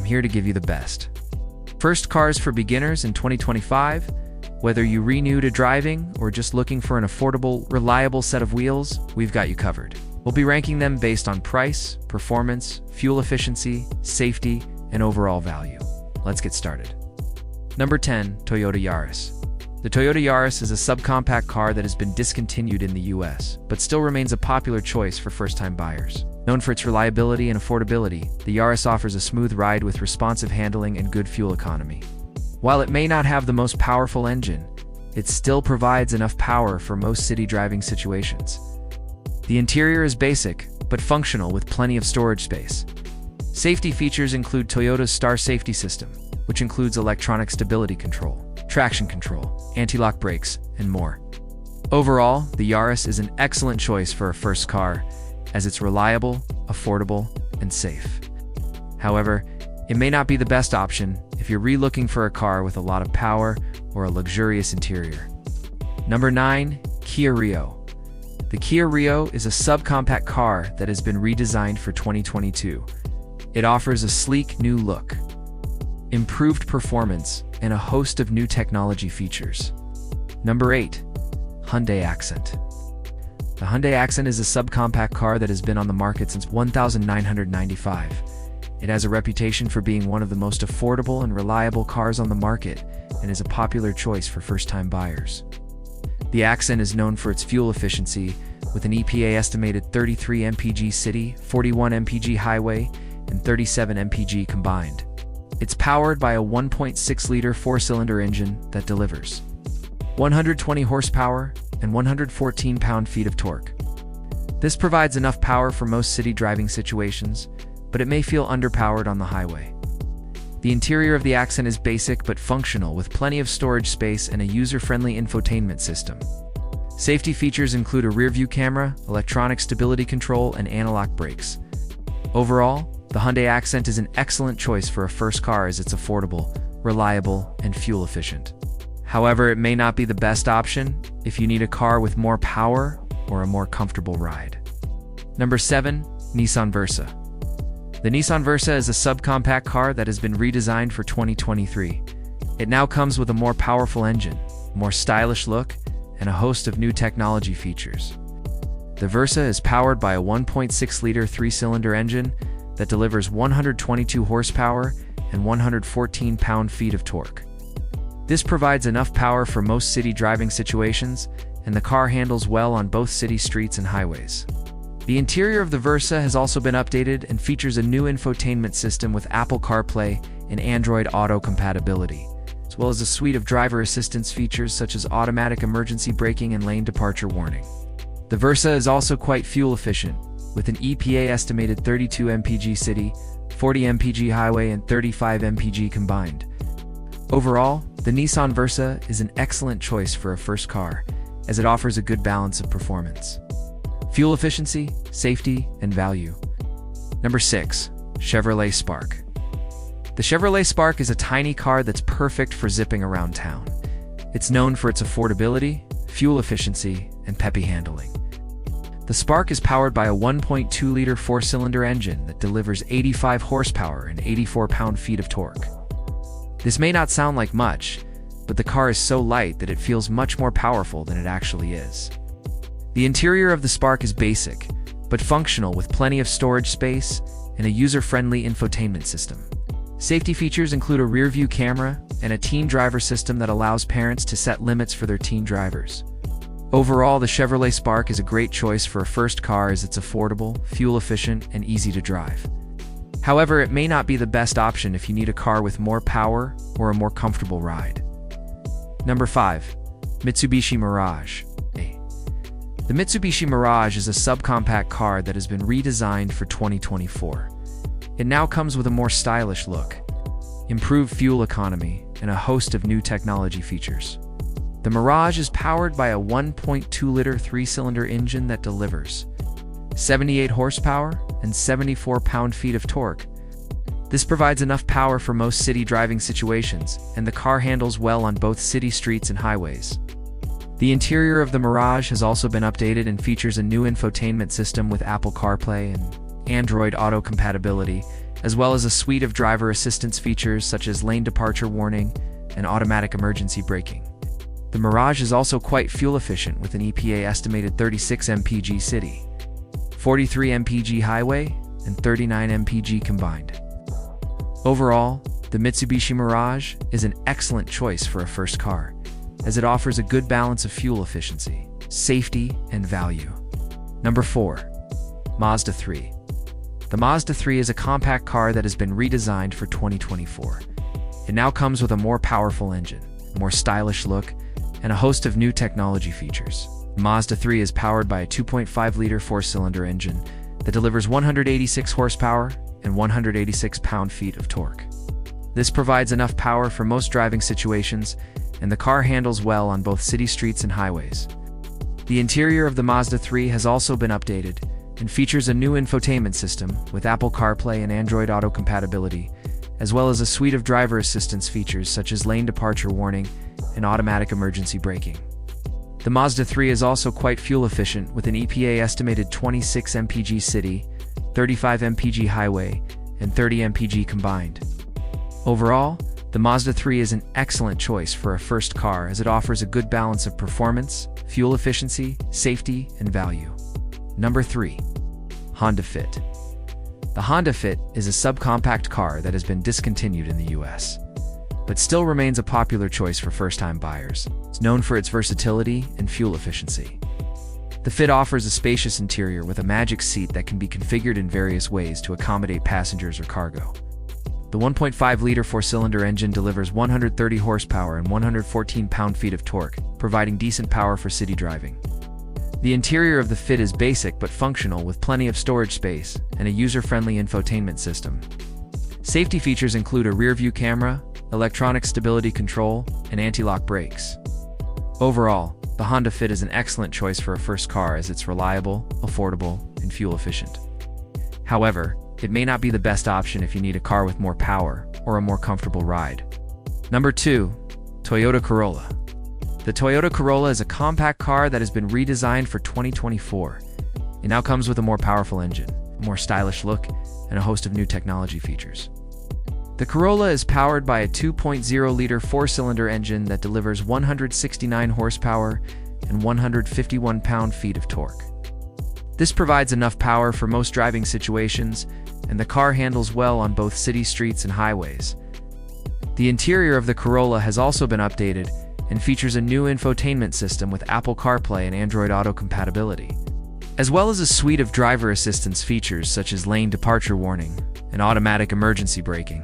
here to give you the best. First cars for beginners in 2025. Whether you renew to driving or just looking for an affordable, reliable set of wheels, we've got you covered. We'll be ranking them based on price, performance, fuel efficiency, safety, and overall value. Let's get started. Number 10, Toyota Yaris. The Toyota Yaris is a subcompact car that has been discontinued in the US, but still remains a popular choice for first-time buyers. Known for its reliability and affordability, the Yaris offers a smooth ride with responsive handling and good fuel economy. While it may not have the most powerful engine, it still provides enough power for most city driving situations. The interior is basic, but functional with plenty of storage space. Safety features include Toyota's Star Safety System, which includes electronic stability control, traction control, anti-lock brakes, and more. Overall, the Yaris is an excellent choice for a first car, as it's reliable, affordable, and safe. However, it may not be the best option if you're re-looking for a car with a lot of power or a luxurious interior. Number 9, Kia Rio. The Kia Rio is a subcompact car that has been redesigned for 2022. It offers a sleek new look, improved performance, and a host of new technology features. Number 8, Hyundai Accent. The Hyundai Accent is a subcompact car that has been on the market since 1995. It has a reputation for being one of the most affordable and reliable cars on the market and is a popular choice for first-time buyers. The Accent is known for its fuel efficiency, with an EPA estimated 33 mpg city, 41 mpg highway, and 37 mpg combined. It's powered by a 1.6-liter four-cylinder engine that delivers 120 horsepower and 114 pound-feet of torque. This provides enough power for most city driving situations, but it may feel underpowered on the highway. The interior of the Accent is basic but functional, with plenty of storage space and a user-friendly infotainment system. Safety features include a rear-view camera, electronic stability control, and anti-lock brakes. Overall, the Hyundai Accent is an excellent choice for a first car as it's affordable, reliable, and fuel-efficient. However, it may not be the best option if you need a car with more power or a more comfortable ride. Number 7, Nissan Versa. The Nissan Versa is a subcompact car that has been redesigned for 2023. It now comes with a more powerful engine, more stylish look, and a host of new technology features. The Versa is powered by a 1.6-liter three-cylinder engine that delivers 122 horsepower and 114 pound-feet of torque. This provides enough power for most city driving situations, and the car handles well on both city streets and highways. The interior of the Versa has also been updated and features a new infotainment system with Apple CarPlay and Android Auto compatibility, as well as a suite of driver assistance features such as automatic emergency braking and lane departure warning. The Versa is also quite fuel efficient, with an EPA estimated 32 mpg city, 40 mpg highway, and 35 mpg combined. Overall, the Nissan Versa is an excellent choice for a first car, as it offers a good balance of performance, fuel efficiency, safety, and value. Number 6, Chevrolet Spark. The Chevrolet Spark is a tiny car that's perfect for zipping around town. It's known for its affordability, fuel efficiency, and peppy handling. The Spark is powered by a 1.2-liter four-cylinder engine that delivers 85 horsepower and 84 pound-feet of torque. This may not sound like much, but the car is so light that it feels much more powerful than it actually is. The interior of the Spark is basic, but functional, with plenty of storage space and a user-friendly infotainment system. Safety features include a rear-view camera and a teen driver system that allows parents to set limits for their teen drivers. Overall, the Chevrolet Spark is a great choice for a first car as it's affordable, fuel-efficient, and easy to drive. However, it may not be the best option if you need a car with more power or a more comfortable ride. Number 5, Mitsubishi Mirage. The Mitsubishi Mirage is a subcompact car that has been redesigned for 2024. It now comes with a more stylish look, improved fuel economy, and a host of new technology features. The Mirage is powered by a 1.2-liter three-cylinder engine that delivers 78 horsepower and 74 pound-feet of torque. This provides enough power for most city driving situations, and the car handles well on both city streets and highways. The interior of the Mirage has also been updated and features a new infotainment system with Apple CarPlay and Android Auto compatibility, as well as a suite of driver assistance features such as lane departure warning and automatic emergency braking. The Mirage is also quite fuel efficient with an EPA estimated 36 mpg city, 43 mpg highway, and 39 mpg combined. Overall, the Mitsubishi Mirage is an excellent choice for a first car, as it offers a good balance of fuel efficiency, safety, and value. Number 4. Mazda 3. The Mazda 3 is a compact car that has been redesigned for 2024. It now comes with a more powerful engine, a more stylish look, and a host of new technology features. Mazda 3 is powered by a 2.5-liter four-cylinder engine that delivers 186 horsepower and 186 pound-feet of torque. This provides enough power for most driving situations, and the car handles well on both city streets and highways. The interior of the Mazda 3 has also been updated and features a new infotainment system with Apple CarPlay and Android Auto compatibility, as well as a suite of driver assistance features such as lane departure warning and automatic emergency braking. The Mazda 3 is also quite fuel efficient with an EPA estimated 26 mpg city, 35 mpg highway, and 30 mpg combined. Overall, the Mazda 3 is an excellent choice for a first car as it offers a good balance of performance, fuel efficiency, safety, and value. Number 3. Honda Fit. The Honda Fit is a subcompact car that has been discontinued in the US, but still remains a popular choice for first-time buyers. It's known for its versatility and fuel efficiency. The Fit offers a spacious interior with a magic seat that can be configured in various ways to accommodate passengers or cargo. The 1.5-liter four-cylinder engine delivers 130 horsepower and 114 pound-feet of torque, providing decent power for city driving. The interior of the Fit is basic but functional with plenty of storage space and a user-friendly infotainment system. Safety features include a rear-view camera, electronic stability control, and anti-lock brakes. Overall, the Honda Fit is an excellent choice for a first car as it's reliable, affordable, and fuel efficient. However, it may not be the best option if you need a car with more power or a more comfortable ride. Number 2. Toyota Corolla. The Toyota Corolla is a compact car that has been redesigned for 2024. It now comes with a more powerful engine, a more stylish look, and a host of new technology features. The Corolla is powered by a 2.0-liter four-cylinder engine that delivers 169 horsepower and 151 pound-feet of torque. This provides enough power for most driving situations, and the car handles well on both city streets and highways. The interior of the Corolla has also been updated and features a new infotainment system with Apple CarPlay and Android Auto compatibility, as well as a suite of driver assistance features such as lane departure warning and automatic emergency braking.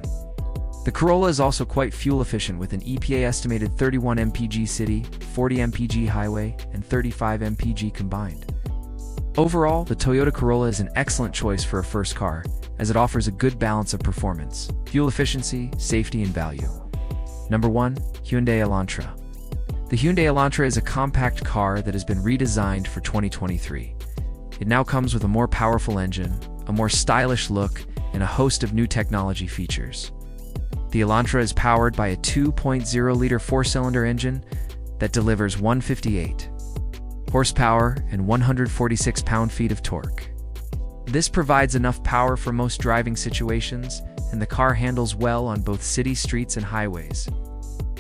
The Corolla is also quite fuel efficient with an EPA estimated 31 mpg city, 40 mpg highway, and 35 mpg combined. Overall, the Toyota Corolla is an excellent choice for a first car, as it offers a good balance of performance, fuel efficiency, safety, and value. Number 1. Hyundai Elantra. The Hyundai Elantra is a compact car that has been redesigned for 2023. It now comes with a more powerful engine, a more stylish look, and a host of new technology features. The Elantra is powered by a 2.0-liter four-cylinder engine that delivers 158 horsepower and 146 pound-feet of torque. This provides enough power for most driving situations, and the car handles well on both city streets and highways.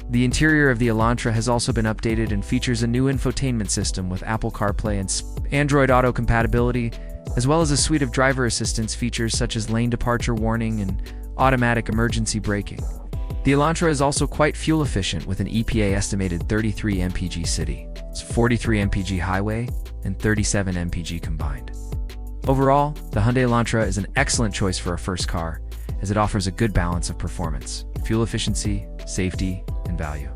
The interior of the Elantra has also been updated and features a new infotainment system with Apple CarPlay and Android Auto compatibility, as well as a suite of driver assistance features such as lane departure warning and automatic emergency braking. The Elantra is also quite fuel efficient with an EPA estimated 33 mpg city, 43 mpg highway, and 37 mpg combined. Overall, the Hyundai Elantra is an excellent choice for a first car, as it offers a good balance of performance, fuel efficiency, safety, and value.